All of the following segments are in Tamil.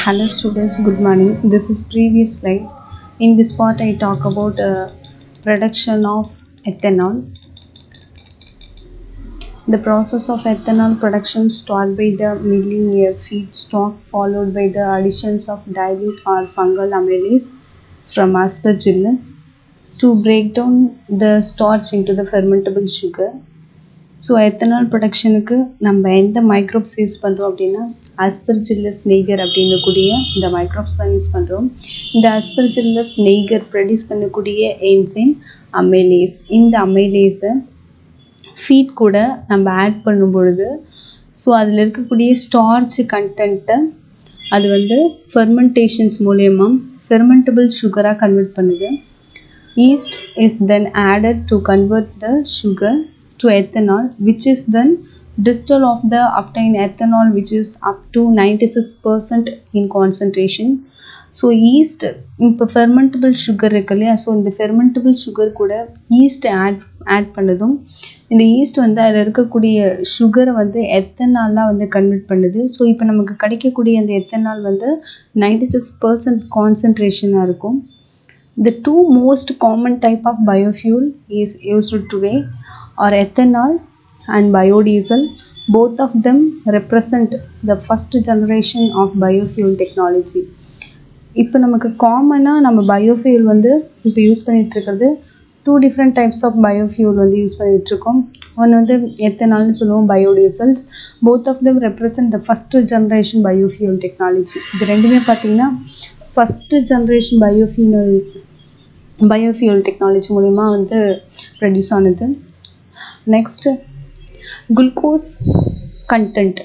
Hello students, good morning. This is previous slide. In this part I talk about production of ethanol. The process of ethanol production starts by the milling a feedstock followed by the additions of dilute or fungal amylase from Aspergillus to break down the starch into the fermentable sugar. So ethanol ப்ரொடக்ஷனுக்கு நம்ம எந்த மைக்ரோப்ஸ் யூஸ் பண்ணுறோம் அப்படின்னா ஆஸ்பெர்ஜில்லஸ் நெய்கர் அப்படின்னக்கூடிய இந்த மைக்ரோப்ஸ் தான் யூஸ் பண்ணுறோம். இந்த ஆஸ்பெர்ஜில்லஸ் நெய்கர் ப்ரொடியூஸ் பண்ணக்கூடிய என்சைம் அமைலேஸ். இந்த அமைலேஸை ஃபீட் கூட நம்ம ஆட் பண்ணும் பொழுது ஸோ அதில் இருக்கக்கூடிய ஸ்டார்ச் கண்டென்ட்டை அது வந்து ஃபெர்மெண்டேஷன்ஸ் மூலயமா ஃபெர்மெண்டபிள் சுகராக கன்வெர்ட் பண்ணுது. Yeast is then added to convert the sugar to ethanol, which is then distilled of the obtained ethanol, which is up to 96% in concentration. So yeast இப்போ ஃபெர்மெண்டபிள் சுகர் இருக்கு இல்லையா, ஸோ இந்த ஃபெர்மெண்டபிள் சுகர் கூட ஈஸ்ட் ஆட் பண்ணதும் இந்த ஈஸ்ட் வந்து அதில் இருக்கக்கூடிய சுகரை வந்து எத்தனாலாக வந்து கன்வெர்ட் பண்ணுது. ஸோ இப்போ நமக்கு கிடைக்கக்கூடிய அந்த எத்தனால் வந்து 96% கான்சன்ட்ரேஷனாக இருக்கும். The two most common type of biofuel is used today are ethanol and biodiesel. Both of them represent the first generation of biofuel technology. இப்போ நமக்கு காமனாக நம்ம பயோஃபியூல் வந்து இப்போ யூஸ் பண்ணிகிட்ருக்கிறது two different types of biofuel வந்து யூஸ் பண்ணிகிட்ருக்கோம். ஒன்று வந்து எத்தனால்னு சொல்லுவோம், biodiesels. Both of them represent the first generation biofuel technology. இது ரெண்டுமே பார்த்திங்கன்னா ஃபஸ்ட்டு ஜென்ரேஷன் பயோஃபியூல் டெக்னாலஜி மூலிமா வந்து ப்ரொடியூஸ் ஆனது. நெக்ஸ்ட்டு குளுக்கோஸ் கண்டென்ட்,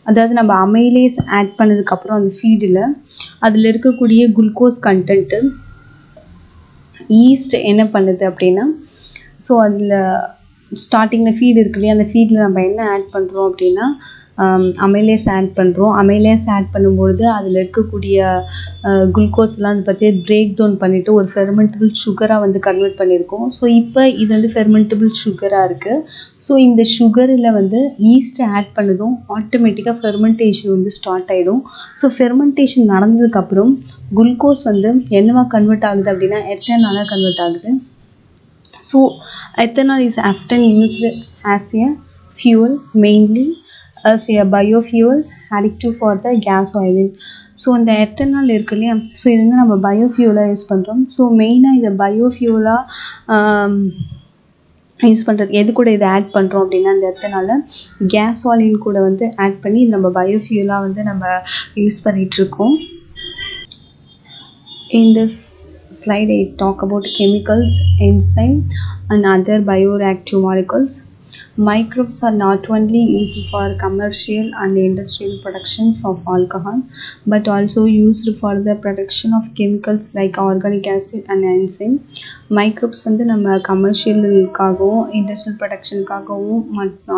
அதாவது நம்ம அமைலேஸ் ஆட் பண்ணதுக்கப்புறம் அந்த ஃபீடில் அதில் இருக்கக்கூடிய குளுக்கோஸ் கண்டென்ட்டு ஈஸ்ட் என்ன பண்ணுது அப்படின்னா, ஸோ அதில் ஸ்டார்டிங்கில் ஃபீடு இருக்கு இல்லையா, அந்த ஃபீடில் நம்ம என்ன ஆட் பண்ணுறோம் அப்படின்னா அமைலேஸ் ஆட் பண்ணுறோம். அமைலேஸ் ஆட் பண்ணும்பொழுது அதில் இருக்கக்கூடிய குளுக்கோஸ்லாம் அதை பற்றி பிரேக் டவுன் பண்ணிவிட்டு ஒரு ஃபெர்மெண்டபிள் சுகராக வந்து கன்வெர்ட் பண்ணியிருக்கோம். ஸோ இப்போ இது வந்து ஃபெர்மெண்டபிள் சுகராக இருக்குது. ஸோ இந்த சுகரில் வந்து ஈஸ்ட்டை ஆட் பண்ணதும் ஆட்டோமேட்டிக்காக ஃபெர்மெண்டேஷன் வந்து ஸ்டார்ட் ஆகிடும். ஸோ ஃபெர்மெண்டேஷன் நடந்ததுக்கப்புறம் குளுக்கோஸ் வந்து என்னவா கன்வெர்ட் ஆகுது அப்படின்னா எத்தனாலாக கன்வெர்ட் ஆகுது. So ethanol is often used as a fuel, mainly as a biofuel additive for the gas oiling. So இந்த எத்தனால் இருக்கு இல்லையா, ஸோ இது வந்து நம்ம பயோஃபியூலாக யூஸ் பண்ணுறோம். ஸோ மெயினாக இதை பயோஃபியூலாக யூஸ் பண்ணுறது எது கூட இதை ஆட் பண்ணுறோம் அப்படின்னா இந்த எத்தனால் கேஸ் ஆயிலின் கூட வந்து ஆட் பண்ணி இது நம்ம பயோஃபியூலாக வந்து நம்ம யூஸ் பண்ணிகிட்ருக்கோம். In this slide I talk about chemicals, enzyme and other bioreactive molecules. Microbes are not only used for commercial and industrial productions of alcohol but also used for the production of chemicals like organic acid and enzyme. Microbes வந்து நம்ம கமர்ஷியலுக்காகவும் இண்டஸ்ட்ரியல் ப்ரொடக்ஷனுக்காகவும்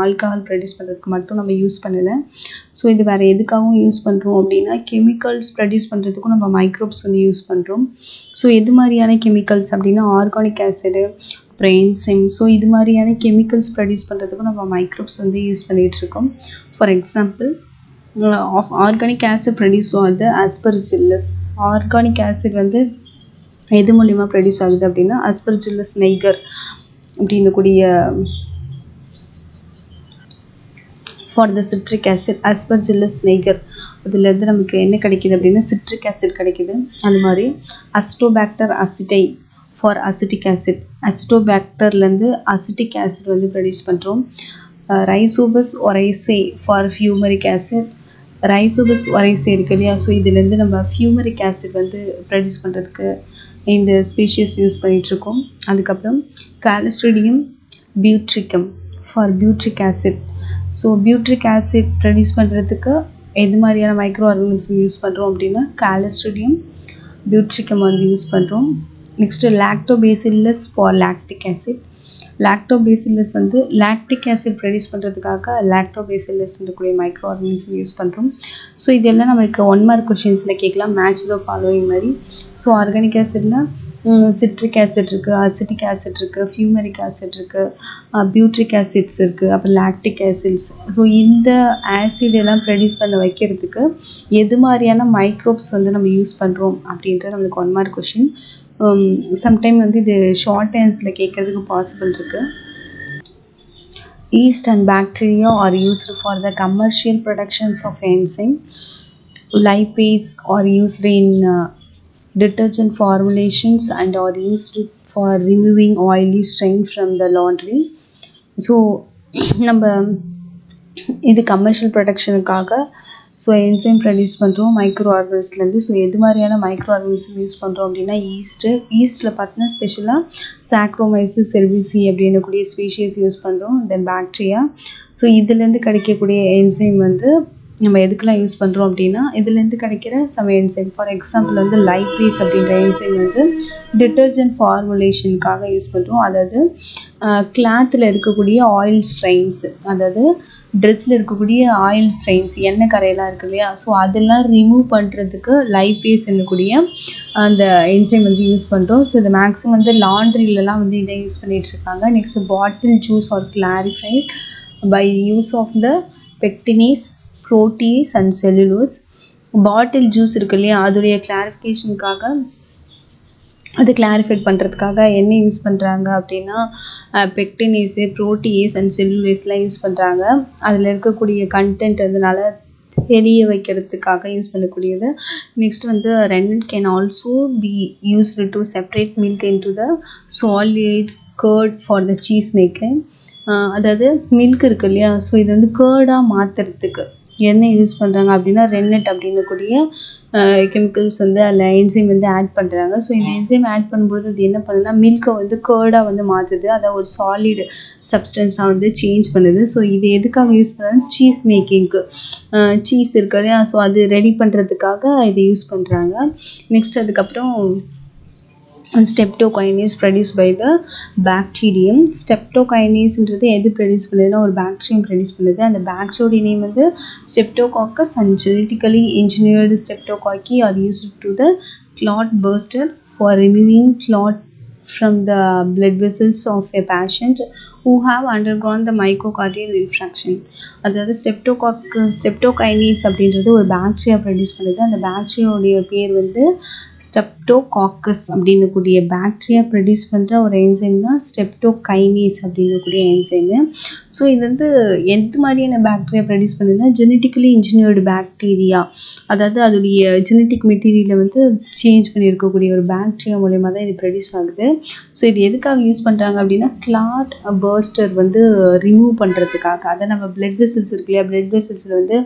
ஆல்கஹால் ப்ரொடியூஸ் பண்ணுறதுக்கு மட்டும் நம்ம யூஸ் பண்ணலை. ஸோ இது வேறு எதுக்காகவும் யூஸ் பண்ணுறோம் அப்படின்னா கெமிக்கல்ஸ் ப்ரொடியூஸ் பண்ணுறதுக்கும் நம்ம மைக்ரோப்ஸ் வந்து யூஸ் பண்ணுறோம். ஸோ எது மாதிரியான கெமிக்கல்ஸ் அப்படின்னா ஆர்கானிக் ஆசிடு, அப்புறம் என்சைம். ஸோ இது மாதிரியான கெமிக்கல்ஸ் ப்ரொடியூஸ் பண்ணுறதுக்கும் நம்ம மைக்ரோப்ஸ் வந்து யூஸ் பண்ணிகிட்ருக்கோம். For example of organic acid produce ஆகுது ஆஸ்பெர்ஜில்லஸ். ஆர்கானிக் ஆசிட் வந்து எது மூலிமா ப்ரொடியூஸ் ஆகுது அப்படின்னா ஆஸ்பெர்ஜில்லஸ் நெய்கர் அப்படின்னக்கூடிய ஃபார் த சிட்ரிக் ஆசிட் ஆஸ்பெர்ஜில்லஸ் நெய்கர் அதுலேருந்து நமக்கு என்ன கிடைக்கிது அப்படின்னா சிட்ரிக் ஆசிட் கிடைக்கிது. அது மாதிரி Acetobacter aceti for acetic acid, அசிட்டோபாக்டர்லேருந்து அசிட்டிக் ஆசிட் வந்து ப்ரொடியூஸ் பண்ணுறோம். Rhizopus oryzae for fumaric acid, Rhizopus oryzae இருக்கு இல்லையா, ஸோ இதுலேருந்து நம்ம ஃபியூமரிக் ஆசிட் வந்து ப்ரொடியூஸ் பண்ணுறதுக்கு இந்த ஸ்பீஷியஸ் யூஸ் பண்ணிகிட்ருக்கோம். அதுக்கப்புறம் Clostridium butyricum for butyric acid. So butyric acid produce பண்ணுறதுக்கு எது மாதிரியான மைக்ரோ ஆர்கானிசம் யூஸ் பண்ணுறோம் அப்படின்னா காலஸ்ட்ரிடியம் பியூட்ரிக்கம் வந்து யூஸ் பண்ணுறோம். Next lactobacillus for lactic acid. Lactobacillus வந்து லாக்டிக் ஆசிட் ப்ரொடியூஸ் பண்ணுறதுக்காக லாக்டோபேசில்லஸ்ன்றக்கூடிய மைக்ரோ ஆர்கானிசம் யூஸ் பண்ணுறோம். ஸோ இதெல்லாம் நம்மளுக்கு 1 மார்க் கொஷின்ஸில் கேட்கலாம், மேட்ச் த ஃபாலோயிங் மாதிரி. ஸோ ஆர்கானிக் ஆசிடில் சிட்ரிக் ஆசிட் இருக்குது, அசிட்டிக் ஆசிட் இருக்குது, ஃபியூமரிக் ஆசிட் இருக்குது, பியூட்ரிக் ஆசிட்ஸ் இருக்குது, அப்புறம் லாக்டிக் ஆசிட்ஸ். ஸோ இந்த ஆசிட் எல்லாம் ப்ரொடியூஸ் பண்ண வைக்கிறதுக்கு எது மாதிரியான மைக்ரோப்ஸ் வந்து நம்ம யூஸ் பண்ணுறோம் அப்படின்றது நம்மளுக்கு 1 மார்க் கொஷின். சம்டைம் வந்து இது ஷார்ட் ஆன்சரில் கேட்குறதுக்கு பாசிபிள் இருக்குது. Yeast and bacteria are used for the commercial productions of enzyme. Lipase are used in detergent formulations and are used for removing oily stain from the laundry. So நம்ம இது கமர்ஷியல் ப்ரொடக்ஷனுக்காக ஸோ என்சைம் ப்ரொடியூஸ் பண்ணுறோம் மைக்ரோ ஆர்கனிஸ்லேருந்து. ஸோ எது மாதிரியான மைக்ரோ ஆர்கனிசம் யூஸ் பண்ணுறோம் அப்படின்னா ஈஸ்ட்டில் பார்த்தீங்கன்னா ஸ்பெஷலாக சாக்ரோமைசிஸ் செர்விசி அப்படின்னக்கூடிய ஸ்பீஷியஸ் யூஸ் பண்ணுறோம். தென் பாக்டீரியா. ஸோ இதுலேருந்து கிடைக்கக்கூடிய என்சைம் வந்து நம்ம எதுக்கெல்லாம் யூஸ் பண்ணுறோம் அப்படின்னா இதுலேருந்து கிடைக்கிற சம் என்சைம். ஃபார் எக்ஸாம்பிள் வந்து லைபேஸ் அப்படின்ற என்சைம் வந்து டிட்டர்ஜென்ட் ஃபார்முலேஷனுக்காக யூஸ் பண்ணுறோம். அதாவது கிளாத்தில் இருக்கக்கூடிய ஆயில் ஸ்ட்ரெயின்ஸ், அதாவது ட்ரெஸ்ஸில் இருக்கக்கூடிய ஆயில் ஸ்ட்ரெயின்ஸ், எண்ணெய் கரையெல்லாம் இருக்குது இல்லையா, ஸோ அதெல்லாம் ரிமூவ் பண்ணுறதுக்கு லைபேஸ் என்னக்கூடிய அந்த என்சைம் வந்து யூஸ் பண்ணுறோம். ஸோ இது மேக்ஸிமம் வந்து லாண்ட்ரிலலாம் வந்து இதை யூஸ் பண்ணிகிட்ருக்காங்க. Next bottle juice are clarified by use of the pectinase, protease and cellulose. Bottle juice இருக்கு இல்லையா, அதோடைய கிளாரிஃபிகேஷனுக்காக, அது கிளாரிஃபைட் பண்ணுறதுக்காக என்ன யூஸ் பண்ணுறாங்க அப்படின்னா பெக்டினேஸு, ப்ரோட்டீஸ் அண்ட் செல்லுலேஸ்லாம் யூஸ் பண்ணுறாங்க. அதில் இருக்கக்கூடிய கண்டென்ட் வந்து நல்லா தெரிய வைக்கிறதுக்காக யூஸ் பண்ணக்கூடியது. நெக்ஸ்ட் வந்து rennet can also be used to separate milk into the solid curd for the cheese making. அதாவது மில்க் இருக்கு இல்லையா, ஸோ இது வந்து கேர்டாக மாற்றுறதுக்கு என்ன யூஸ் பண்ணுறாங்க அப்படின்னா ரென்னட் அப்படின்னக்கூடிய கெமிக்கல்ஸ் வந்து அதில் என்சைம் வந்து ஆட் பண்ணுறாங்க. ஸோ இந்த என்சைம் ஆட் பண்ணும்போது அது என்ன பண்ணுதுன்னா மில்கை வந்து கேர்டாக வந்து மாற்றுது, அதை ஒரு சாலிட் சப்ஸ்டன்ஸாக வந்து சேஞ்ச் பண்ணுது. ஸோ இது எதுக்காக யூஸ் பண்ணுறாங்க, சீஸ் மேக்கிங்க்கு, சீஸ் இருக்கு இல்லையா, ஸோ அது ரெடி பண்ணுறதுக்காக இதை யூஸ் பண்ணுறாங்க. நெக்ஸ்ட் அதுக்கப்புறம் streptokinase produce by the bacterium. ஸ்டெப்டோகைனேஸ்ன்றது எது ப்ரொடியூஸ் பண்ணுதுன்னா ஒரு பாக்டீரியம் ப்ரொடியூஸ் பண்ணுது. அந்த பாக்டீரியோட நேம் வந்து Streptococcus and genetically engineered streptococci are used to the clot burster for removing clot from the blood vessels of a patient who have undergone the myocardial infarction. அதாவது ஸ்டெப்டோகைனேஸ் அப்படின்றது ஒரு பாக்டீரியா ப்ரொடியூஸ் பண்ணுது. அந்த பாக்டீரியாவுடைய பேர் வந்து ஸ்டெப்டோகாக்கஸ் அப்படின்னக்கூடிய பாக்டீரியா ப்ரொடியூஸ் பண்ணுற ஒரு என்சைம் தான் ஸ்டெப்டோகைனேஸ் அப்படின்னக்கூடிய என்சைமு. ஸோ இது வந்து எந்த மாதிரியான பாக்டீரியா ப்ரொடியூஸ் பண்ணுதுன்னா ஜெனட்டிக்கலி இன்ஜினியர்டு பாக்டீரியா, அதாவது அதோடைய ஜெனட்டிக் மெட்டீரியலை வந்து சேஞ்ச் பண்ணியிருக்கக்கூடிய ஒரு பாக்டீரியா மூலயமா தான் இது ப்ரொடியூஸ் ஆகுது. ஸோ இது எதுக்காக யூஸ் பண்ணுறாங்க அப்படின்னா கிளாட் பர்ஸ்டர் வந்து ரிமூவ் பண்ணுறதுக்காக. அதை நம்ம பிளட் வெசல்ஸ் இருக்கு இல்லையா, பிளட் வெசல்ஸில் வந்து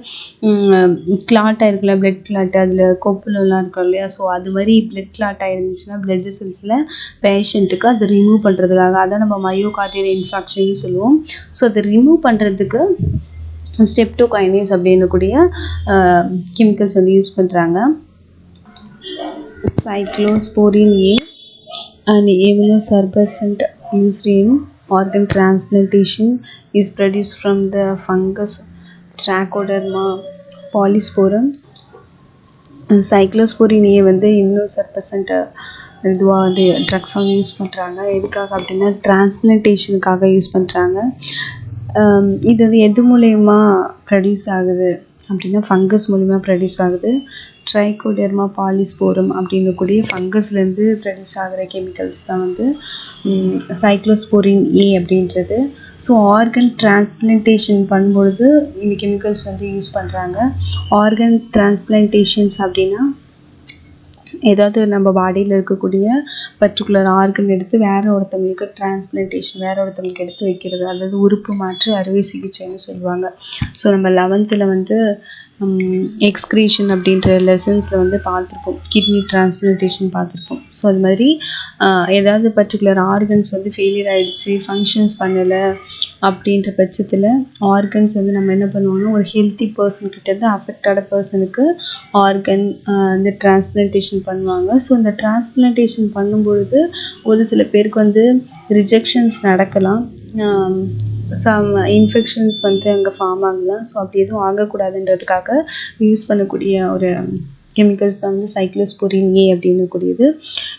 கிளாட்டாக இருக்குல்ல, பிளட் கிளாட், அதில் கொப்புலெலாம் இருக்கும் இல்லையா, ஸோ அது மாதிரி பிளட் கிளாட்டாக இருந்துச்சுன்னா பிளட் வெசல்ஸில் பேஷண்ட்டுக்கு அதை ரிமூவ் பண்ணுறதுக்காக, அதை நம்ம மயோகார்டியல் இன்ஃபாக்ஷன்னு சொல்லுவோம். ஸோ அதை ரிமூவ் பண்ணுறதுக்கு ஸ்டெப்டோகைனேஸ் அப்படின்னக்கூடிய கெமிக்கல்ஸ் வந்து யூஸ் பண்ணுறாங்க. Cyclosporin A, an immunosuppressant used in organ transplantation, is produced from the fungus Trichoderma polysporum. Cyclosporin A வந்து immunosuppressant இதுவாக வந்து ட்ரக்ஸாக வந்து யூஸ் பண்ணுறாங்க. எதுக்காக அப்படின்னா டிரான்ஸ்பிளான்டேஷனுக்காக யூஸ் பண்ணுறாங்க. இது வந்து எது மூலயமா ப்ரொடியூஸ் ஆகுது அப்படின்னா ஃபங்கஸ் மூலிமா ப்ரொடியூஸ் ஆகுது. ட்ரைகோடெர்மா பாலிஸ்போரம் அப்படின்னக்கூடிய ஃபங்கஸ்லேருந்து ப்ரொடியூஸ் ஆகிற கெமிக்கல்ஸ் தான் வந்து சைக்ளோஸ்போரின் ஏ அப்படின்றது. ஸோ ஆர்கன் டிரான்ஸ்பிளான்டேஷன் பண்ணும்பொழுது இந்த கெமிக்கல்ஸ் வந்து யூஸ் பண்ணுறாங்க. ஆர்கன் டிரான்ஸ்பிளான்டேஷன்ஸ் அப்படின்னா ஏதாவது நம்ம பாடியில் இருக்கக்கூடிய பர்டிகுலர் ஆர்கன் எடுத்து வேறு ஒருத்தவங்களுக்கு டிரான்ஸ்பிளான்டேஷன், வேறு ஒருத்தவங்களுக்கு எடுத்து வைக்கிறது, அதாவது உறுப்பு மாற்று அறுவை சிகிச்சைன்னு சொல்லுவாங்க. ஸோ நம்ம 11th வந்து எக்ஸ்க்ரீஷன் அப்படின்ற லெசன்ஸில் வந்து பார்த்துருப்போம், கிட்னி டிரான்ஸ்பிளான்டேஷன் பார்த்துருப்போம். ஸோ அது மாதிரி ஏதாவது பர்டிகுலர் ஆர்கன்ஸ் வந்து ஃபெயிலியர் ஆகிடுச்சு, ஃபங்க்ஷன்ஸ் பண்ணலை அப்படின்ற பட்சத்தில் ஆர்கன்ஸ் வந்து நம்ம என்ன பண்ணுவோம்னா ஒரு ஹெல்த்தி பர்சன்கிட்டேருந்து அஃபெக்டான பர்சனுக்கு ஆர்கன் இந்த டிரான்ஸ்பிளான்டேஷன் பண்ணுவாங்க. ஸோ இந்த டிரான்ஸ்பிளான்டேஷன் பண்ணும்பொழுது ஒரு சில பேருக்கு வந்து ரிஜெக்ஷன்ஸ் நடக்கலாம், சம் இன்ஃபெக்ஷன்ஸ் வந்து அங்கே ஃபார்ம் ஆகலாம். ஸோ அப்படி எதுவும் ஆகக்கூடாதுன்றதுக்காக யூஸ் பண்ணக்கூடிய ஒரு கெமிக்கல்ஸ் தான் வந்து சைக்ளோஸ்போரின் ஏ அப்படின்னு கூடியது.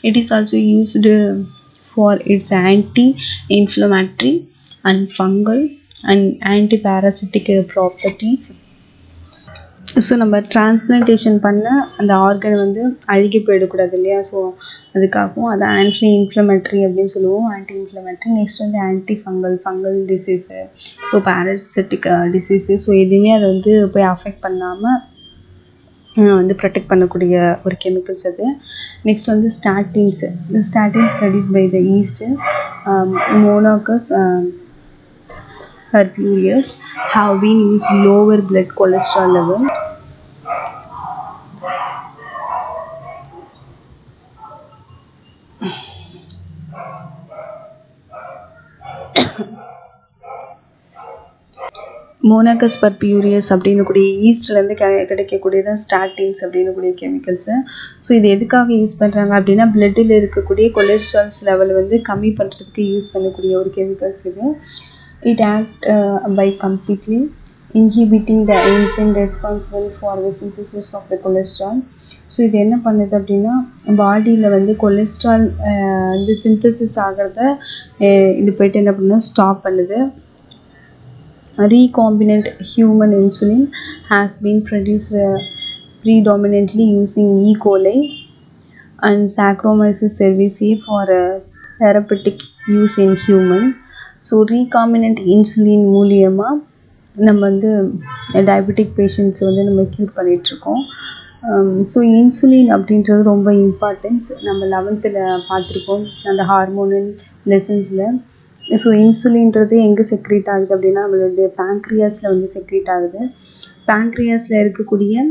It is also used for it's anti inflammatory and fungal and anti parasitic properties. So நம்ம டிரான்ஸ்பிளான்டேஷன் பண்ண அந்த ஆர்கன் வந்து அழுகி போயிடக்கூடாது இல்லையா, ஸோ அதுக்காகவும் அதை ஆன்டி இன்ஃப்ளமேட்ரி அப்படின்னு சொல்லுவோம், ஆன்டி இன்ஃப்ளமேட்ரி. நெக்ஸ்ட் வந்து anti fungal disease, so parasitic disease, so எதுவுமே அதை வந்து போய் அஃபெக்ட் பண்ணாமல் வந்து ப்ரொடெக்ட் பண்ணக்கூடிய ஒரு கெமிக்கல்ஸ் அது. நெக்ஸ்ட் வந்து statins produce by the yeast Monascus purpureus have been used lower blood cholesterol level. Monascus purpureus அப்படின்னு கூடிய ஈஸ்ட்லேருந்து கிடைக்கக்கூடியதான் ஸ்டாட்டின்ஸ் அப்படின்னு கூடிய கெமிக்கல்ஸு. ஸோ இது எதுக்காக யூஸ் பண்ணுறாங்க அப்படின்னா பிளட்டில் இருக்கக்கூடிய கொலஸ்ட்ரால்ஸ் லெவல் வந்து கம்மி பண்ணுறதுக்கு யூஸ் பண்ணக்கூடிய ஒரு கெமிக்கல்ஸ் இது. It acts by completely inhibiting the enzyme responsible for the synthesis of the cholesterol. So இது என்ன பண்ணுது அப்படின்னா பாடியில் வந்து கொலஸ்ட்ரால் இந்த சிந்தசிஸ் ஆகிறத இது போய்ட்டு என்ன பண்ணுது ஸ்டாப் பண்ணுது. Recombinant human insulin has been produced predominantly using E. coli and Saccharomyces cerevisiae for therapeutic use in human. So recombinant insulin மூலியமாக நம்ம வந்து டயபெட்டிக் பேஷண்ட்ஸ் வந்து நம்ம க்யூர் பண்ணிகிட்ருக்கோம். ஸோ இன்சுலின் அப்படின்றது ரொம்ப இம்பார்ட்டன்ஸ். நம்ம 11th பார்த்துருக்கோம் அந்த ஹார்மோனல் லெசன்ஸில். ஸோ இன்சுலின்றது எங்கே செக்ரேட் ஆகுது அப்படின்னா நம்மளுடைய பேங்க்ரியாஸில் வந்து செக்ரேட் ஆகுது. பேங்க்ரியாஸில் இருக்கக்கூடிய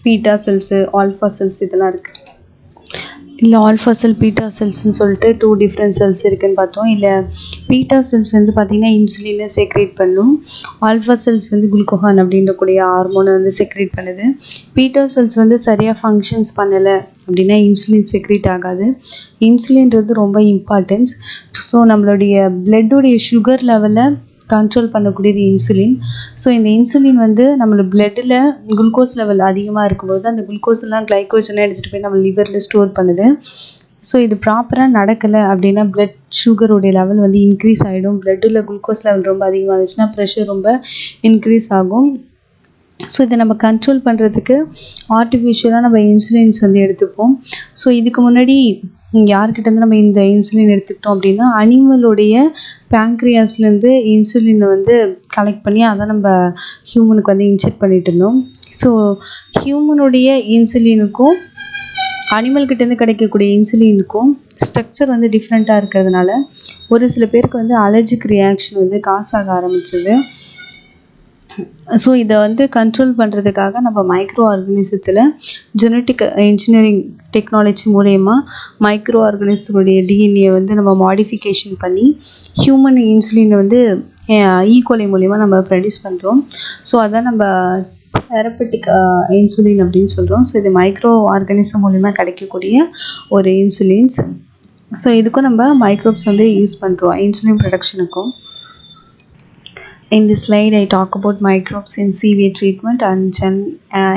பீட்டா செல்ஸு, ஆல்ஃபா செல்ஸ் இதெல்லாம் இருக்குது. இல்லை ஆல்ஃபா செல் பீட்டா செல்ஸ்ன்னு சொல்லிட்டு 2 டிஃப்ரெண்ட் செல்ஸ் இருக்குதுன்னு பார்த்தோம். இல்லை பீட்டா செல்ஸ் வந்து பார்த்திங்கன்னா இன்சுலினை செக்ரேட் பண்ணும். ஆல்ஃபா செல்ஸ் வந்து குளுக்கோகான் அப்படின்றக்கூடிய ஹார்மோனை வந்து செக்ரேட் பண்ணுது. பீட்டா செல்ஸ் வந்து சரியாக ஃபங்க்ஷன்ஸ் பண்ணலை அப்படின்னா இன்சுலின் செக்ரேட் ஆகாது. இன்சுலின்றது ரொம்ப இம்பார்ட்டன்ஸ். ஸோ நம்மளுடைய பிளட்டுடைய சுகர் லெவலை கண்ட்ரோல் பண்ணக்கூடியது இன்சுலின். ஸோ இந்த இன்சுலின் வந்து நம்மளோட பிளட்டில் குளுக்கோஸ் லெவல் அதிகமாக இருக்கும்போது அந்த குளுக்கோஸ் எல்லாம் கிளைக்கோஜனாக எடுத்துகிட்டு போய் நம்ம லிவரில் ஸ்டோர் பண்ணுது. ஸோ இது ப்ராப்பராக நடக்கலை அப்படின்னா பிளட் சுகருடைய லெவல் வந்து இன்க்ரீஸ் ஆகிடும். பிளட்டில் குளுக்கோஸ் லெவல் ரொம்ப அதிகமாக இருந்துச்சுன்னா ப்ரெஷர் ரொம்ப இன்க்ரீஸ் ஆகும். ஸோ இதை நம்ம கண்ட்ரோல் பண்ணுறதுக்கு ஆர்டிஃபிஷியலாக நம்ம இன்சுலின்ஸ் வந்து எடுத்துப்போம். ஸோ இதுக்கு முன்னாடி யார்கிட்டேருந்து நம்ம இந்த இன்சுலின் எடுத்துக்கிட்டோம் அப்படின்னா அனிமலுடைய பேங்க்ரியாஸ்லேருந்து இன்சுலினை வந்து கலெக்ட் பண்ணி அதை நம்ம ஹியூமனுக்கு வந்து இன்ஜெக்ட் பண்ணிட்டு இருந்தோம். ஸோ ஹியூமனுடைய இன்சுலினுக்கும் அனிமல்கிட்டேருந்து கிடைக்கக்கூடிய இன்சுலினுக்கும் ஸ்ட்ரக்சர் வந்து டிஃப்ரெண்ட்டாக இருக்கிறதுனால ஒரு சில பேருக்கு வந்து அலர்ஜிக் ரியாக்ஷன் வந்து காசாக ஆரம்பிச்சது. ஸோ இதை வந்து கண்ட்ரோல் பண்ணுறதுக்காக நம்ம மைக்ரோ ஆர்கனிசத்தில் ஜெனட்டிக் இன்ஜினியரிங் டெக்னாலஜி மூலயமா மைக்ரோ ஆர்கனிசத்துடைய டிஎன்ஏ வந்து நம்ம மாடிஃபிகேஷன் பண்ணி ஹியூமன் இன்சுலினை வந்து ஈகோலை மூலயமா நம்ம ப்ரொடியூஸ் பண்ணுறோம். ஸோ அதான் நம்ம தெரப்பட்டிக் இன்சுலின் அப்படின்னு சொல்கிறோம். ஸோ இது மைக்ரோ ஆர்கனிசம் மூலயமா கிடைக்கக்கூடிய ஒரு இன்சுலின்ஸ். ஸோ இதுக்கும் நம்ம மைக்ரோப்ஸ் வந்து யூஸ் பண்ணுறோம் insulin ப்ரொடக்ஷனுக்கும். In this slide, I talk about microbes in sewage treatment and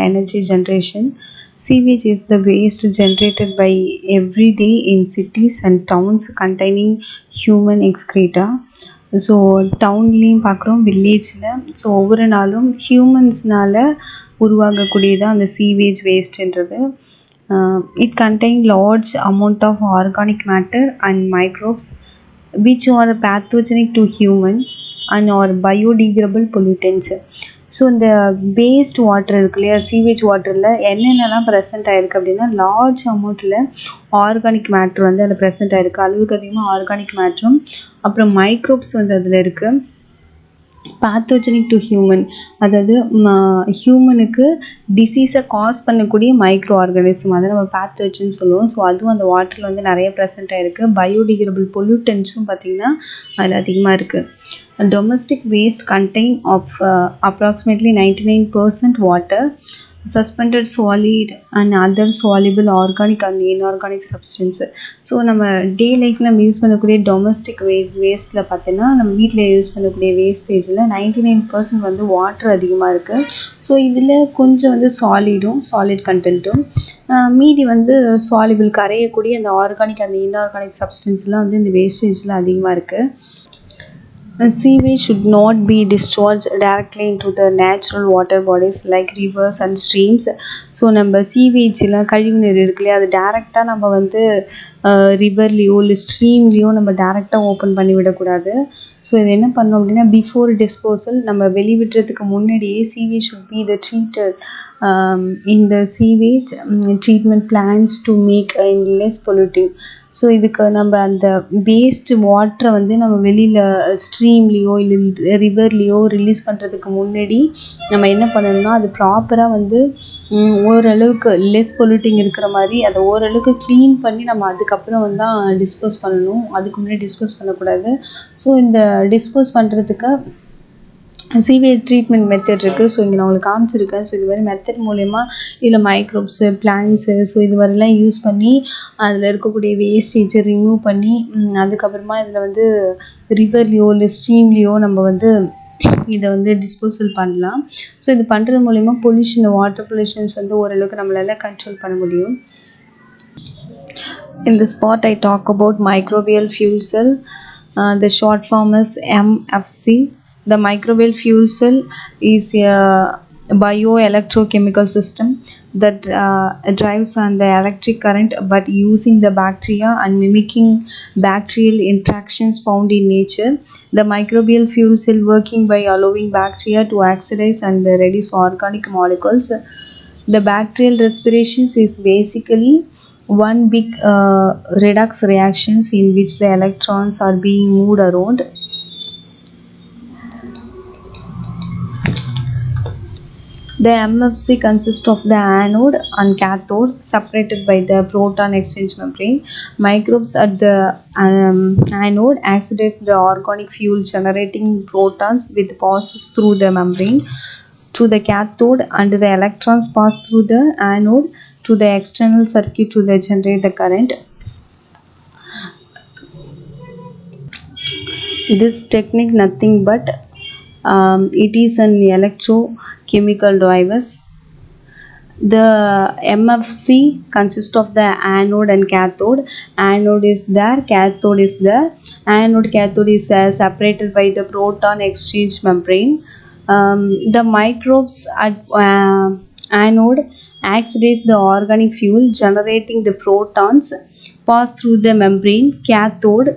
energy generation. Sewage is the waste generated by every day in cities and towns containing human excreta. So டவுன்லேயும் பார்க்குறோம், வில்லேஜில். ஸோ ஒவ்வொரு நாளும் ஹியூமன்ஸ்னால் உருவாகக்கூடியதான் அந்த சீவேஜ் வேஸ்ட்ன்றது. It contain large amount of organic matter and microbes which are pathogenic to human and are biodegradable pollutants. So இந்த வேஸ்ட் வாட்டர் இருக்கு இல்லையா, சீவேஜ் வாட்டரில் என்னென்னலாம் ப்ரெசென்ட் ஆகிருக்கு அப்படின்னா லார்ஜ் அமௌண்ட்டில் ஆர்கானிக் மேட்ரு வந்து அதில் ப்ரெசென்ட் ஆகிருக்கு. அளவுக்கு அதிகமாக ஆர்கானிக் மேட்ரும் அப்புறம் மைக்ரோப்ஸ் வந்து அதில் இருக்குது. பேத்தோஜெனிக் டு ஹியூமன், அதாவது ஹியூமனுக்கு டிசீஸை காஸ் பண்ணக்கூடிய மைக்ரோ ஆர்கானிசம், அதை நம்ம பேத்தோஜன் சொல்லுவோம். ஸோ அதுவும் அந்த வாட்டரில் வந்து நிறைய ப்ரெசென்ட் ஆகிருக்கு. பயோடிகிரபிள் பொல்யூட்டன்ஸும் பார்த்திங்கன்னா அதில் அதிகமாக இருக்குது. Domestic waste contain of approximately 99% water suspended solid and other soluble organic and inorganic substance. So நம்ம டே லைஃப்பில் நம்ம யூஸ் பண்ணக்கூடிய டொமஸ்டிக் வேஸ்ட்டில் பார்த்தீங்கன்னா நம்ம வீட்டில் யூஸ் பண்ணக்கூடிய வேஸ்டேஜில் 99% வந்து வாட்டர் அதிகமாக இருக்குது. ஸோ இதில் கொஞ்சம் வந்து சாலிட் கண்டென்ட்டும் மீதி வந்து சாலிபிள் கரையக்கூடிய அந்த ஆர்கானிக் அந்த இன்ஆர்கானிக் சப்ஸ்டன்ஸ்லாம் வந்து இந்த வேஸ்டேஜில் அதிகமாக இருக்குது. Sewage should not be discharged directly into the natural water bodies like rivers and streams. So நம்ம சீவேஜில் கழிவுநீர் இருக்குல்லையா அது டேரெக்டாக நம்ம வந்து ரிவர்லேயோ இல்லை ஸ்ட்ரீம்லேயோ நம்ம டேரெக்டாக ஓப்பன் பண்ணி விடக்கூடாது. ஸோ இது என்ன பண்ணோம் அப்படின்னா பிஃபோர் டிஸ்போசல் நம்ம வெளிவிடுறதுக்கு முன்னாடியே sewage should be the treated இந்த sewage treatment plans to make less polluting. So இதுக்கு நம்ம அந்த வேஸ்ட் வாட்டரை வந்து நம்ம வெளியில் ஸ்ட்ரீம்லேயோ இல்லை ரிவர்லேயோ ரிலீஸ் பண்ணுறதுக்கு முன்னாடி நம்ம என்ன பண்ணணும்னா அது ப்ராப்பராக வந்து ஓரளவுக்கு லெஸ் பொல்யூட்டிங் இருக்கிற மாதிரி அதை ஓரளவுக்கு க்ளீன் பண்ணி நம்ம அதுக்கப்புறம் வந்து தான் டிஸ்போஸ் பண்ணணும். அதுக்கு முன்னாடி டிஸ்போஸ் பண்ணக்கூடாது. ஸோ இந்த டிஸ்போஸ் பண்ணுறதுக்கு சீவேஜ் ட்ரீட்மெண்ட் மெத்தட் இருக்குது. ஸோ இங்கே நான் உங்களுக்கு காமிச்சிருக்கேன். ஸோ இது மாதிரி மெத்தட் மூலயமா இதில் மைக்ரோப்ஸு பிளான்ட்ஸு ஸோ இது மாதிரிலாம் யூஸ் பண்ணி அதில் இருக்கக்கூடிய வேஸ்டேஜை ரிமூவ் பண்ணி அதுக்கப்புறமா இதில் வந்து ரிவர்லேயோ இல்லை ஸ்ட்ரீம்லேயோ நம்ம வந்து இதை வந்து டிஸ்போசல் பண்ணலாம். ஸோ இது பண்ணுறது மூலிமா பொல்யூஷன் வாட்டர் பொல்யூஷன்ஸ் வந்து ஓரளவுக்கு நம்மளால் கண்ட்ரோல் பண்ண முடியும். In this part I talk about microbial fuel cell. The short form is MFC. The microbial fuel cell is a bioelectrochemical system that drives on the electric current but using the bacteria and mimicking bacterial interactions found in nature. The microbial fuel cell working by allowing bacteria to oxidize and reduce organic molecules. The bacterial respirations is basically one big redox reactions in which the electrons are being moved around. The MFC consists of the anode and cathode separated by the proton exchange membrane. Microbes at the anode oxidize the organic fuel generating protons which passes through the membrane to the cathode and the electrons pass through the anode to the external circuit to generate the current. This technique nothing but it is an electrochemical device. The MFC consists of the anode and cathode. Anode is there, cathode is there. Anode cathode is separated by the proton exchange membrane. The microbes at anode oxidize the organic fuel generating the protons pass through the membrane cathode.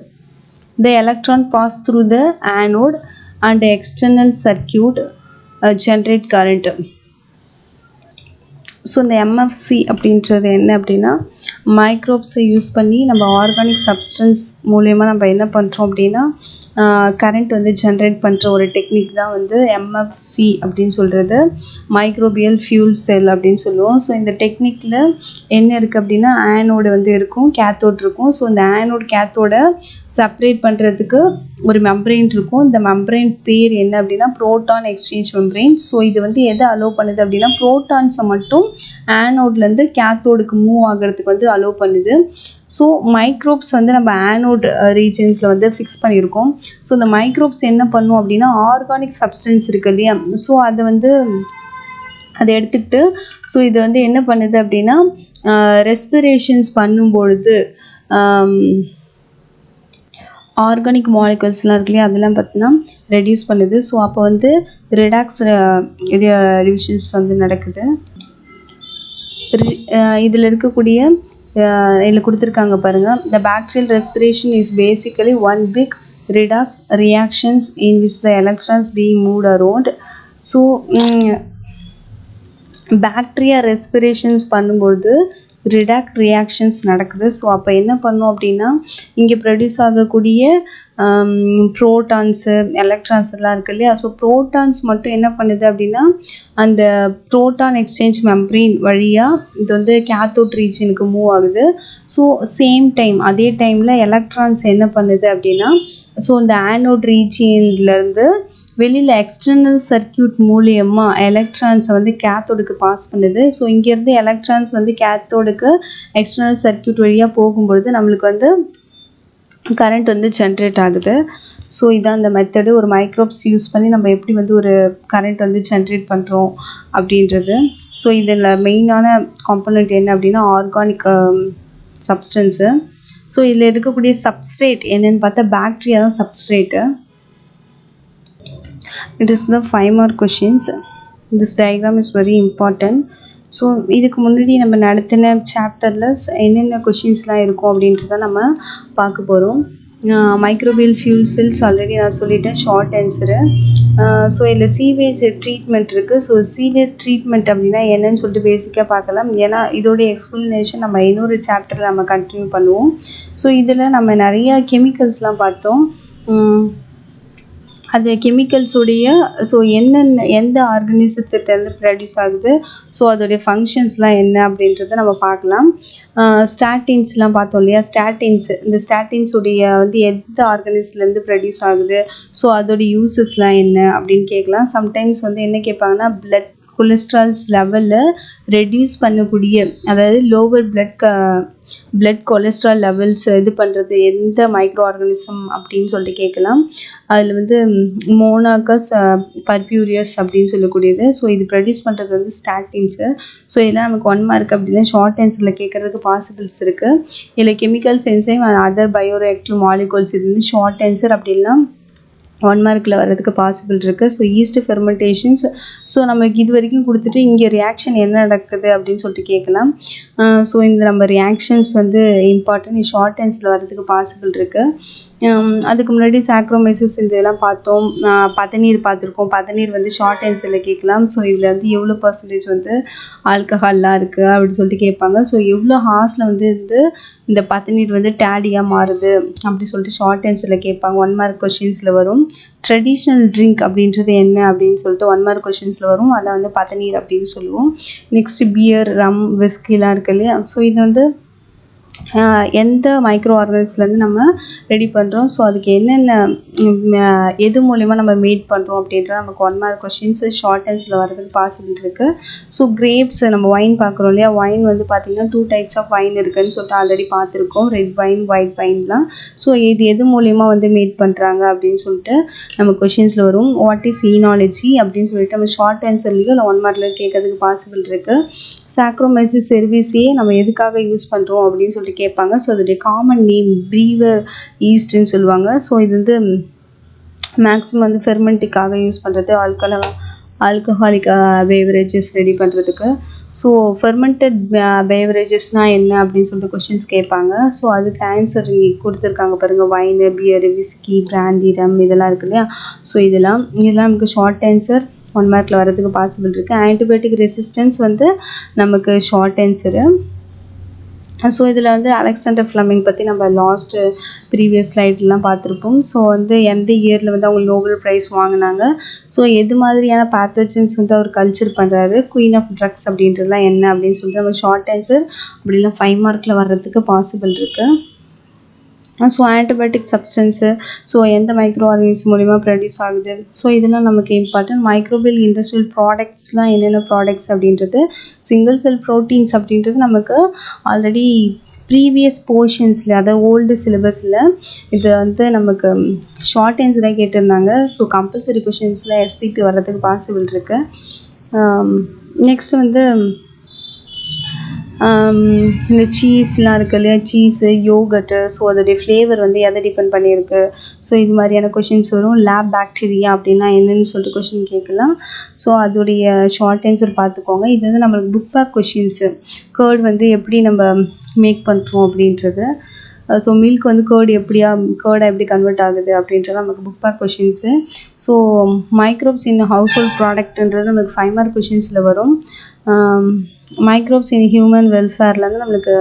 The electron pass through the anode and the external circuit generate current. So இந்த எம்எஃப்சி அப்படின்றது என்ன அப்படின்னா மைக்ரோப்ஸை யூஸ் பண்ணி நம்ம ஆர்கானிக் சப்ஸ்டன்ஸ் மூலயமா நம்ம என்ன பண்ணுறோம் அப்படின்னா கரண்ட் வந்து ஜென்ரேட் பண்ணுற ஒரு டெக்னிக் தான் வந்து எம்எஃப்சி அப்படின்னு சொல்கிறது. மைக்ரோபியல் ஃபியூல் செல் அப்படின்னு சொல்லுவோம். ஸோ இந்த டெக்னிக்கில் என்ன இருக்குது அப்படின்னா ஆனோடு வந்து இருக்கும், கேத்தோட் இருக்கும். ஸோ இந்த ஆனோட் கேத்தோடை செப்பரேட் பண்ணுறதுக்கு ஒரு மெம்பரெயின் இருக்கும். இந்த மெம்பரெயின் பேர் என்ன அப்படின்னா புரோட்டான் எக்ஸ்சேஞ்ச் மெம்பரெயின். ஸோ இது வந்து எதை அலோவ் பண்ணுது அப்படின்னா புரோட்டான்ஸை மட்டும் ஆனோட்லேருந்து கேத்தோடுக்கு மூவ் ஆகிறதுக்கு வந்து அலோவ் பண்ணுது. ஸோ மைக்ரோப்ஸ் வந்து நம்ம ஆனோட் ரீஜன்ஸில் வந்து ஃபிக்ஸ் பண்ணியிருக்கோம். ஸோ இந்த மைக்ரோப்ஸ் என்ன பண்ணும் அப்படின்னா ஆர்கானிக் சப்ஸ்டன்ஸ் இருக்குது இல்லையா, ஸோ அதை வந்து அதை எடுத்துக்கிட்டு ஸோ இது வந்து என்ன பண்ணுது அப்படின்னா ரெஸ்பிரேஷன்ஸ் பண்ணும்பொழுது ஆர்கானிக் மாலிகுல்ஸ்லாம் இருக்கு இல்லையா அதெல்லாம் பார்த்தீங்கன்னா ரெடியூஸ் பண்ணுது. ஸோ அப்போ வந்து ரிடாக்ஸ் டிவிஷன்ஸ் வந்து நடக்குது. இதில் இருக்கக்கூடிய இதில் கொடுத்துருக்காங்க பாருங்கள். The bacterial respiration is basically one big redox reactions in which the electrons being moved around. So bacteria respirations பண்ணும்போது ரிடாக்ட் ரியாக்ஷன்ஸ் நடக்குது. ஸோ அப்போ என்ன பண்ணோம் அப்படின்னா இங்கே ப்ரொடியூஸ் ஆகக்கூடிய ப்ரோட்டான்ஸு எலக்ட்ரான்ஸ் எல்லாம் இருக்குது இல்லையா, ஸோ ப்ரோட்டான்ஸ் மட்டும் என்ன பண்ணுது அப்படின்னா அந்த ப்ரோட்டான் எக்ஸ்சேஞ்ச் மெம்பரின் வழியாக இது வந்து கேத்தோட் ரீஜனுக்கு மூவ் ஆகுது. ஸோ சேம் டைம் அதே டைமில் எலக்ட்ரான்ஸ் என்ன பண்ணுது அப்படின்னா ஸோ இந்த ஆனோட் ரீஜியன்லேருந்து வெளியில் எக்ஸ்டர்னல் சர்க்கியூட் மூலியமாக எலக்ட்ரான்ஸை வந்து கேத்தோடுக்கு பாஸ் பண்ணுது. ஸோ இங்கேருந்து எலக்ட்ரான்ஸ் வந்து கேத்தோடுக்கு எக்ஸ்டர்னல் சர்க்கியூட் வழியாக போகும்பொழுது நம்மளுக்கு வந்து கரண்ட் வந்து ஜென்ரேட் ஆகுது. ஸோ இதான் அந்த மெத்தடு. ஒரு மைக்ரோப்ஸ் யூஸ் பண்ணி நம்ம எப்படி வந்து ஒரு கரண்ட் வந்து ஜென்ரேட் பண்ணுறோம் அப்படின்றது. ஸோ இதில் மெயினான காம்பனண்ட் என்ன அப்படின்னா ஆர்கானிக் சப்ஸ்டன்ஸு. ஸோ இதில் இருக்கக்கூடிய சப்ஸ்ட்ரேட் என்னென்னு பார்த்தா பாக்டீரியா தான் substrate. It is the 5 mark questions. This diagram is very important. So இதுக்கு முன்னாடி நம்ம நடத்தின சாப்டரில் என்னென்ன கொஷின்ஸ்லாம் இருக்கும் அப்படின்றத நம்ம பார்க்க போகிறோம். மைக்ரோபியல் ஃபியூல் செல்ஸ் ஆல்ரெடி நான் சொல்லிட்டேன், ஷார்ட் ஆன்சரு. ஸோ இதில் சீவேஜ் ட்ரீட்மெண்ட் இருக்குது. ஸோ சீவேஜ் ட்ரீட்மெண்ட் அப்படின்னா என்னன்னு சொல்லிட்டு பேசிக்காக பார்க்கலாம். ஏன்னா இதோடைய எக்ஸ்ப்ளனேஷன் நம்ம இன்னொரு சாப்டரில் நம்ம கண்டினியூ பண்ணுவோம். ஸோ இதில் நம்ம நிறையா கெமிக்கல்ஸ்லாம் பார்த்தோம். அது கெமிக்கல்ஸுடைய என்னென்ன எந்த ஆர்கனிசத்துலேருந்து ப்ரொடியூஸ் ஆகுது, ஸோ அதோடைய ஃபங்க்ஷன்ஸ்லாம் என்ன அப்படின்றத நம்ம பார்க்கலாம். ஸ்டாட்டின்ஸ்லாம் பார்த்தோம் இல்லையா, இந்த ஸ்டாட்டின்ஸுடைய வந்து எந்த ஆர்கனிஸ்லேருந்து ப்ரொடியூஸ் ஆகுது, ஸோ அதோடைய யூசஸ்லாம் என்ன அப்படின்னு கேட்கலாம். சம்டைம்ஸ் வந்து என்ன கேட்பாங்கன்னா பிளட் கொலஸ்ட்ரால்ஸ் லெவலில் ரெடியூஸ் பண்ணக்கூடிய, அதாவது லோவர் பிளட் கொலஸ்ட்ரால் லெவல்ஸ் இது பண்ணுறது எந்த மைக்ரோ ஆர்கானிசம் அப்படின்னு சொல்லிட்டு கேட்கலாம். அதில் வந்து மோனாக்கஸ் பர்பியூரியஸ் அப்படின்னு சொல்லக்கூடியது. ஸோ இது ப்ரொடியூஸ் பண்ணுறது வந்து ஸ்டாட்டின்ஸு. ஸோ இதெல்லாம் நமக்கு 1 மார்க் அப்படின்னா ஷார்ட் ஆன்சரில் கேட்குறதுக்கு பாசிபிள்ஸ் இருக்குது. இதில் கெமிக்கல்ஸ், என்சைம், அதர் பயோரியாக்டிவ் மாலிகூல்ஸ் இது வந்து ஷார்ட் ஆன்சர் அப்படின்னா 1 மார்க்கில் வர்றதுக்கு பாசிபிள் இருக்குது. So east ஃபெர்மெண்டேஷன்ஸ். ஸோ நமக்கு இது வரைக்கும் கொடுத்துட்டு இங்கே ரியாக்ஷன் என்ன நடக்குது அப்படின்னு சொல்லிட்டு கேட்கலாம். ஸோ இந்த நம்ம ரியாக்ஷன்ஸ் வந்து இம்பார்ட்டன்ட், ஷார்ட் ஆன்சரில் வர்றதுக்கு பாசிபிள் இருக்குது. அதுக்கு முன்னாடி சாக்ரோமைசிஸ் இதெல்லாம் பார்த்தோம். பதநீர் பார்த்துருக்கோம். பதநீர் வந்து ஷார்ட் ஆன்சரில் கேட்கலாம். ஸோ இதில் வந்து எவ்வளோ பர்சன்டேஜ் வந்து ஆல்கஹால்லாம் இருக்குது அப்படின்னு சொல்லிட்டு கேட்பாங்க. ஸோ எவ்வளோ ஹார்ஸில் வந்து இந்த பதநீர் வந்து டேடியாக மாறுது அப்படி சொல்லிட்டு ஷார்ட் ஆன்சரில் கேட்பாங்க. 1 மார்க் கொஷின்ஸில் வரும். ட்ரெடிஷ்னல் ட்ரிங்க் அப்படின்றது என்ன அப்படின்னு சொல்லிட்டு 1 மார்க் கொஷின்ஸில் வரும். அதை வந்து பதநீர் அப்படின்னு சொல்லுவோம். நெக்ஸ்ட் பியர், ரம், விஸ்கிலாம் இருக்கு இல்லையா, ஸோ இது வந்து எந்த மைக்ரோ ஆர்கனிஸ்லேருந்து நம்ம ரெடி பண்ணுறோம், ஸோ அதுக்கு என்னென்ன எது மூலிமா நம்ம மேட் பண்ணுறோம் அப்படின்ற நமக்கு 1 மார்க் கொஷின்ஸ் ஷார்ட் ஆன்சரில் வரதுக்கு பாசிபிள் இருக்குது. ஸோ கிரேப்ஸ், நம்ம ஒயின் பார்க்குறோம் இல்லையா, ஒயின் வந்து பார்த்திங்கன்னா 2 டைப்ஸ் ஆஃப் ஒயின் இருக்குதுன்னு சொல்லிட்டு ஆல்ரெடி பார்த்துருக்கோம், ரெட் வைன், ஒயிட் வைன்லாம். ஸோ இது எது மூலிமா வந்து மேட் பண்ணுறாங்க அப்படின்னு சொல்லிட்டு நம்ம கொஷின்ஸில் வரும். வாட் இஸ் ஈனாலஜி அப்படின்னு சொல்லிட்டு நம்ம ஷார்ட் ஆன்சர்லேயும் இல்லை 1 மார்க்கில் கேட்கறதுக்கு பாசிபிள் இருக்குது. சாக்ரோமைசிஸ் செர்விஸையே நம்ம எதுக்காக யூஸ் பண்ணுறோம் அப்படின்னு சொல்லிட்டு கேட்பாங்க. ஸோ அதோடைய காமன் நேம் ப்ரீவர் ஈஸ்ட்ன்னு சொல்லுவாங்க. ஸோ இது வந்து மேக்ஸிமம் வந்து ஃபெர்மெண்ட்டுக்காக யூஸ் பண்ணுறது, ஆல்கஹாலிக் பேவரேஜஸ் ரெடி பண்ணுறதுக்கு. ஸோ ஃபெர்மெண்டட் பேவரேஜஸ்னால் என்ன அப்படின்னு சொல்லிட்டு கொஷின்ஸ் கேட்பாங்க. ஸோ அதுக்கு ஆன்சர் இங்கே கொடுத்துருக்காங்க பாருங்கள், வைனு, பியரு, விஸ்கி, பிராண்டி, ரம் இதெல்லாம் இருக்கு இல்லையா. ஸோ இதெல்லாம் நமக்கு ஷார்ட் ஆன்சர் 1 மார்க்கில் வரதுக்கு பாசிபிள் இருக்குது. ஆன்டிபயோட்டிக் ரெசிஸ்டன்ஸ் வந்து நமக்கு ஷார்ட் ஆன்சரு. ஸோ இதில் வந்து அலெக்சாண்டர் ஃப்ளமிங் பற்றி நம்ம லாஸ்ட்டு ப்ரீவியஸ் ஸ்லைட்லாம் பார்த்துருப்போம். ஸோ வந்து எந்த இயரில் வந்து அவங்க நோபல் ப்ரைஸ் வாங்கினாங்க, ஸோ எது மாதிரியான பேத்தோஜன்ஸ் வந்து அவர் கல்ச்சர் பண்ணுறாரு, குயின் ஆஃப் ட்ரக்ஸ் அப்படின்றதுலாம் என்ன அப்படின்னு சொல்லிட்டு நம்ம ஷார்ட் ஆன்சர் அப்படிலாம் 5 மார்க்கில் வர்றதுக்கு பாசிபிள் இருக்குது. ஸோ ஆன்டிபயோட்டிக் சப்ஸ்டன்ஸு, ஸோ எந்த மைக்ரோ ஆர்கனிசம் மூலிமா ப்ரொடியூஸ் ஆகுது, ஸோ இதெல்லாம் நமக்கு இம்பார்ட்டன்ட். மைக்ரோபியல் இண்டஸ்ட்ரியல் ப்ராடக்ட்ஸ்லாம் என்னென்ன ப்ராடக்ட்ஸ் அப்படின்றது, சிங்கிள் செல் ப்ரோட்டீன்ஸ் அப்படின்றது நமக்கு ஆல்ரெடி ப்ரீவியஸ் போர்ஷன்ஸில், அதாவது ஓல்டு சிலபஸில் இது வந்து நமக்கு ஷார்ட் ஆன்சராக கேட்டிருந்தாங்க. ஸோ கம்பல்சரி கொஷின்ஸில் எஸ்சிபி வர்றதுக்கு பாசிபிள் இருக்குது. நெக்ஸ்ட் வந்து இந்த சீஸ்லாம் இருக்கு இல்லையா, சீஸு, யோகர்ட்டு, ஸோ அதோடைய ஃப்ளேவர் வந்து எதை டிபெண்ட் பண்ணியிருக்கு, ஸோ இது மாதிரியான கொஷின்ஸ் வரும். லேப் பாக்டீரியா அப்படின்னா என்னென்னு சொல்லிட்டு கொஷின் கேட்கலாம். ஸோ அதோடைய ஷார்ட் ஆன்சர் பார்த்துக்கோங்க. இது வந்து நம்மளுக்கு புக் பேக் கொஷின்ஸு. கேர்ட் வந்து எப்படி நம்ம மேக் பண்ணுறோம் அப்படின்றது, ஸோ மில்க் வந்து கேர்டாக எப்படி கன்வெர்ட் ஆகுது அப்படின்றது நமக்கு book back questions. So microbes in household ப்ராடக்ட்ன்றது நமக்கு 5 மார்க் கொஷின்ஸில் வரும். மைக்ரோப்ஸ் இன் ஹியூமன் வெல்ஃபேர்லேருந்து நம்மளுக்கு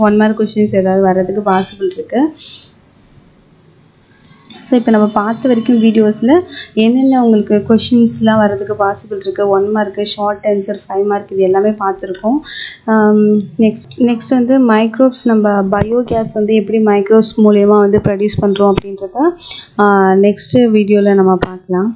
1 மார்க் கொஷின்ஸ் ஏதாவது வர்றதுக்கு பாசிபிள் இருக்குது. ஸோ இப்போ நம்ம பார்த்த வரைக்கும் வீடியோஸில் என்னென்ன உங்களுக்கு கொஷின்ஸ்லாம் வர்றதுக்கு பாசிபிள் இருக்குது, 1 மார்க்கு, ஷார்ட் ஆன்சர், 5 மார்க், இது எல்லாமே பார்த்துருக்கோம். நெக்ஸ்ட் வந்து மைக்ரோப்ஸ், நம்ம பயோகேஸ் வந்து எப்படி மைக்ரோப்ஸ் மூலயமா வந்து ப்ரொடியூஸ் பண்ணுறோம் அப்படின்றத நெக்ஸ்ட்டு வீடியோவில் நம்ம பார்க்கலாம்.